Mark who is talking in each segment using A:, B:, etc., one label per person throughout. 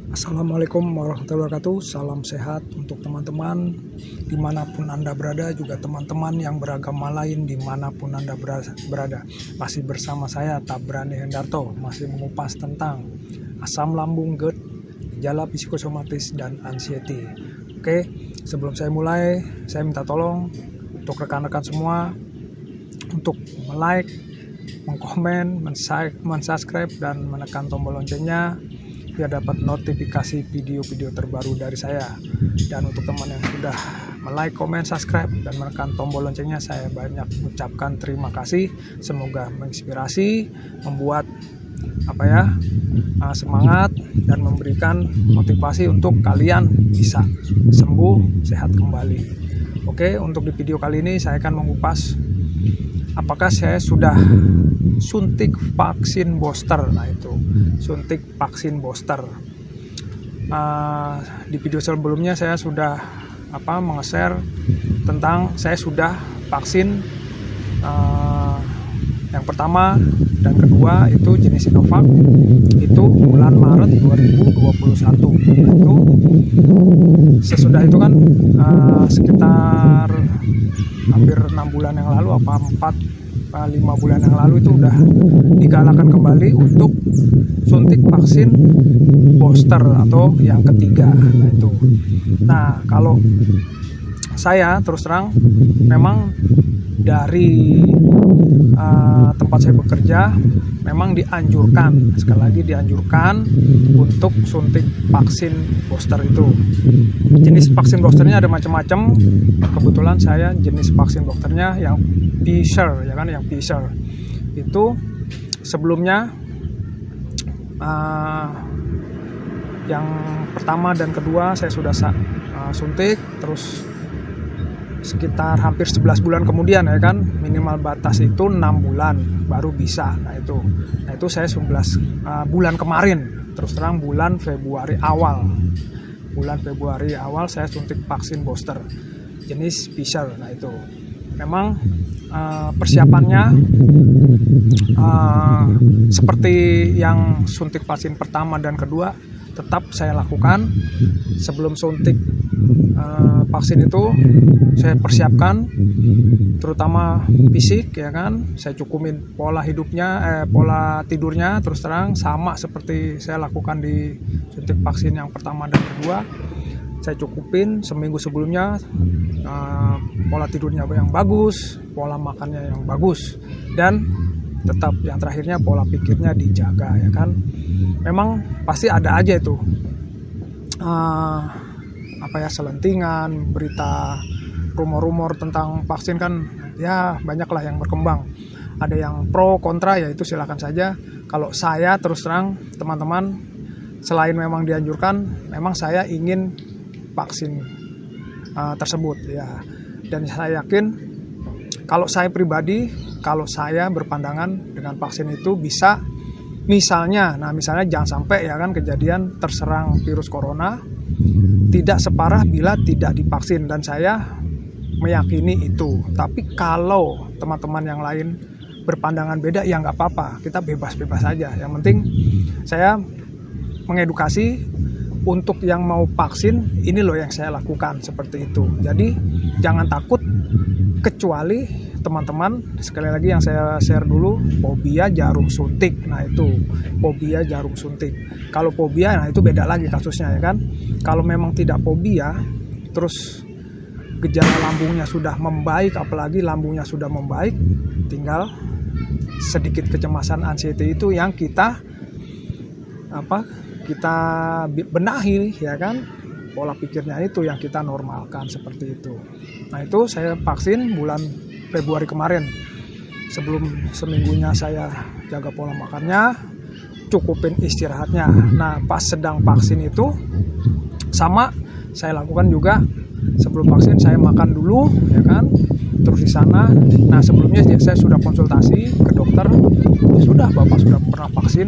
A: Assalamualaikum warahmatullahi wabarakatuh. Salam sehat untuk teman-teman dimanapun Anda berada, juga teman-teman yang beragama lain dimanapun Anda berada. Masih bersama saya Tabrani Hendarto, masih mengupas tentang asam lambung, GERD, gejala psikosomatis dan anxiety. Oke, sebelum saya mulai, saya minta tolong untuk rekan-rekan semua untuk like, mengkomen, mensubscribe, dan menekan tombol loncengnya biar dapat notifikasi video-video terbaru dari saya. Dan untuk teman yang sudah like, komen, subscribe, dan menekan tombol loncengnya, saya banyak ucapkan terima kasih. Semoga menginspirasi, membuat semangat, dan memberikan motivasi untuk kalian bisa sembuh, sehat kembali. Oke, untuk di video kali ini saya akan mengupas apakah saya sudah suntik vaksin booster. Nah, itu suntik vaksin booster. Di video sebelumnya saya sudah meng-share tentang saya sudah vaksin yang pertama dan kedua, itu jenis Sinovac, itu bulan Maret 2021. Itu sesudah itu kan sekitar hampir 6 bulan yang lalu, 5 bulan yang lalu itu udah digalakan kembali untuk suntik vaksin booster atau yang ketiga. Nah, kalau saya terus terang memang dari tempat saya bekerja memang dianjurkan, sekali lagi dianjurkan untuk suntik vaksin booster itu. Jenis vaksin boosternya ada macam-macam. Kebetulan saya jenis vaksin boosternya yang Pfizer, yang Pfizer. Itu sebelumnya yang pertama dan kedua saya sudah suntik, terus sekitar hampir 11 bulan kemudian minimal batas itu 6 bulan baru bisa. Nah itu saya 11 bulan kemarin, terus terang bulan Februari awal saya suntik vaksin booster jenis Pfizer. Nah itu memang persiapannya seperti yang suntik vaksin pertama dan kedua tetap saya lakukan. Sebelum suntik vaksin itu saya persiapkan terutama fisik, saya cukumin pola hidupnya, pola tidurnya terus terang sama seperti saya lakukan di suntik vaksin yang pertama dan kedua. Saya cukupin seminggu sebelumnya, pola tidurnya yang bagus, pola makannya yang bagus, dan tetap yang terakhirnya pola pikirnya dijaga. Memang pasti ada aja itu selentingan berita, rumor-rumor tentang vaksin banyaklah yang berkembang. Ada yang pro kontra, yaitu silakan saja. Kalau saya terus terang teman-teman, selain memang dianjurkan, memang saya ingin vaksin tersebut dan saya yakin kalau saya pribadi, kalau saya berpandangan dengan vaksin itu bisa misalnya jangan sampai kejadian terserang virus corona tidak separah bila tidak divaksin, dan saya meyakini itu. Tapi kalau teman-teman yang lain berpandangan beda, ya nggak apa-apa, kita bebas-bebas saja. Yang penting saya mengedukasi untuk yang mau vaksin, ini loh yang saya lakukan seperti itu. Jadi jangan takut, kecuali teman-teman, sekali lagi yang saya share dulu, fobia jarum suntik. Nah itu fobia jarum suntik. Kalau fobia, itu beda lagi kasusnya Kalau memang tidak fobia, terus gejala lambungnya sudah membaik, apalagi lambungnya sudah membaik, tinggal sedikit kecemasan, anxiety itu yang kita benahi, pola pikirnya itu yang kita normalkan seperti itu. Nah itu saya vaksin bulan Februari kemarin. Sebelum seminggunya saya jaga pola makannya, cukupin istirahatnya. Nah pas sedang vaksin itu sama saya lakukan juga. Sebelum vaksin saya makan dulu, terus di sana. Nah sebelumnya saya sudah konsultasi ke dokter. Ya sudah, bapak sudah pernah vaksin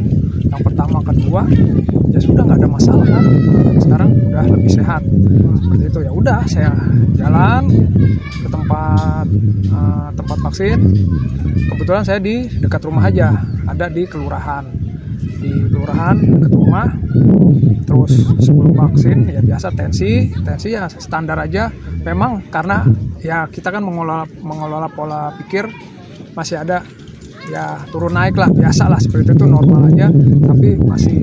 A: yang pertama, kedua, ya sudah nggak ada masalah sekarang udah lebih sehat seperti itu. Ya udah, saya jalan ke tempat vaksin. Kebetulan saya di dekat rumah aja, ada di kelurahan. di kelurahan ke rumah. Terus sebelum vaksin ya biasa tensi ya standar aja. Memang karena ya kita kan mengelola pola pikir masih ada ya turun naik lah, biasa lah seperti itu, normal aja. Tapi masih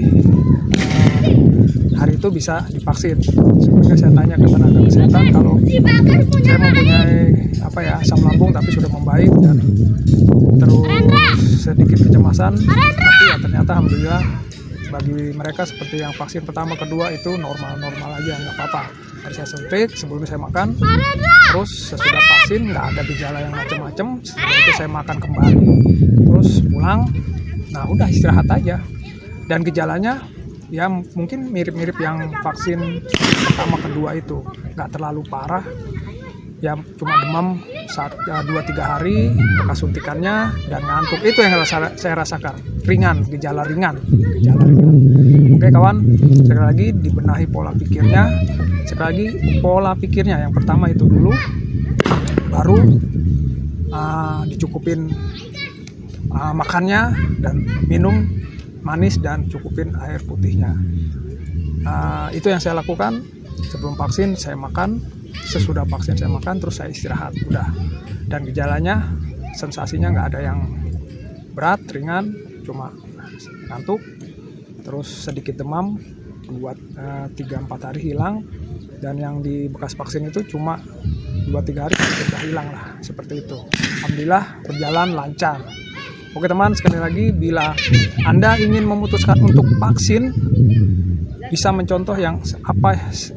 A: hari itu bisa divaksin. Sebelumnya saya tanya ke tenaga kesehatan kalau saya mempunyai asam lambung tapi sudah membaik dan terus sedikit kecemasan, tapi ya ternyata alhamdulillah bagi mereka seperti yang vaksin pertama kedua itu normal aja, nggak apa-apa. Harus saya suntik sebelumnya saya makan, terus sesudah vaksin nggak ada gejala yang macam-macam. Setelah itu saya makan kembali, terus pulang, nah udah istirahat aja. Dan gejalanya ya mungkin mirip-mirip yang vaksin pertama kedua itu, nggak terlalu parah. Ya cuma demam 2-3 hari bekas suntikannya dan ngantuk, itu yang saya rasakan, gejala ringan. Oke kawan, sekali lagi dibenahi pola pikirnya. Yang pertama itu dulu, baru dicukupin makannya dan minum manis dan cukupin air putihnya. Itu yang saya lakukan. Sebelum vaksin saya makan, sesudah vaksin saya makan, terus saya istirahat, udah. Dan gejalanya, sensasinya nggak ada yang berat, ringan, cuma ngantuk, terus sedikit demam, 3-4 hari hilang. Dan yang di bekas vaksin itu cuma 2-3 hari sudah hilang lah, seperti itu. Alhamdulillah berjalan lancar. Oke teman, sekali lagi bila Anda ingin memutuskan untuk vaksin, bisa mencontoh apa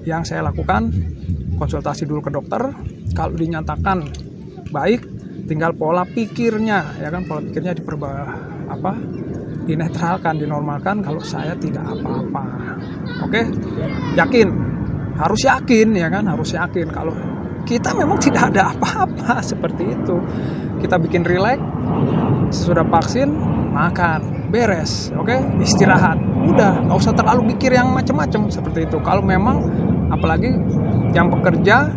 A: yang saya lakukan. Konsultasi dulu ke dokter. Kalau dinyatakan baik, tinggal pola pikirnya, ya kan, pola pikirnya dinetralkan, dinormalkan. Kalau saya tidak apa-apa, oke, harus yakin kalau kita memang tidak ada apa-apa, seperti itu. Kita bikin rileks, sesudah vaksin makan, beres, oke, istirahat, udah, nggak usah terlalu mikir yang macam-macam seperti itu. Kalau memang apalagi yang bekerja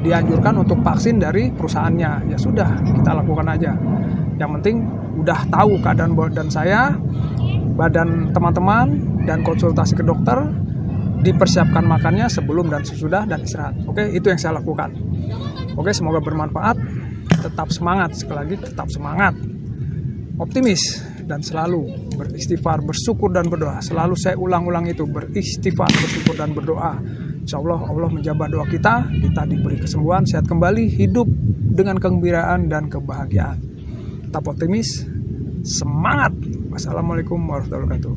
A: dianjurkan untuk vaksin dari perusahaannya, ya sudah, kita lakukan aja. Yang penting udah tahu keadaan badan saya, badan teman-teman, dan konsultasi ke dokter, dipersiapkan makannya sebelum dan sesudah, dan istirahat. Oke, itu yang saya lakukan. Oke, semoga bermanfaat. Tetap semangat, sekali lagi tetap semangat, optimis, dan selalu beristighfar, bersyukur dan berdoa. Selalu saya ulang-ulang itu, beristighfar, bersyukur dan berdoa. Insya Allah menjawab doa kita diberi kesembuhan, sehat kembali, hidup dengan kegembiraan dan kebahagiaan. Tetap optimis, semangat. Wassalamualaikum warahmatullahi wabarakatuh.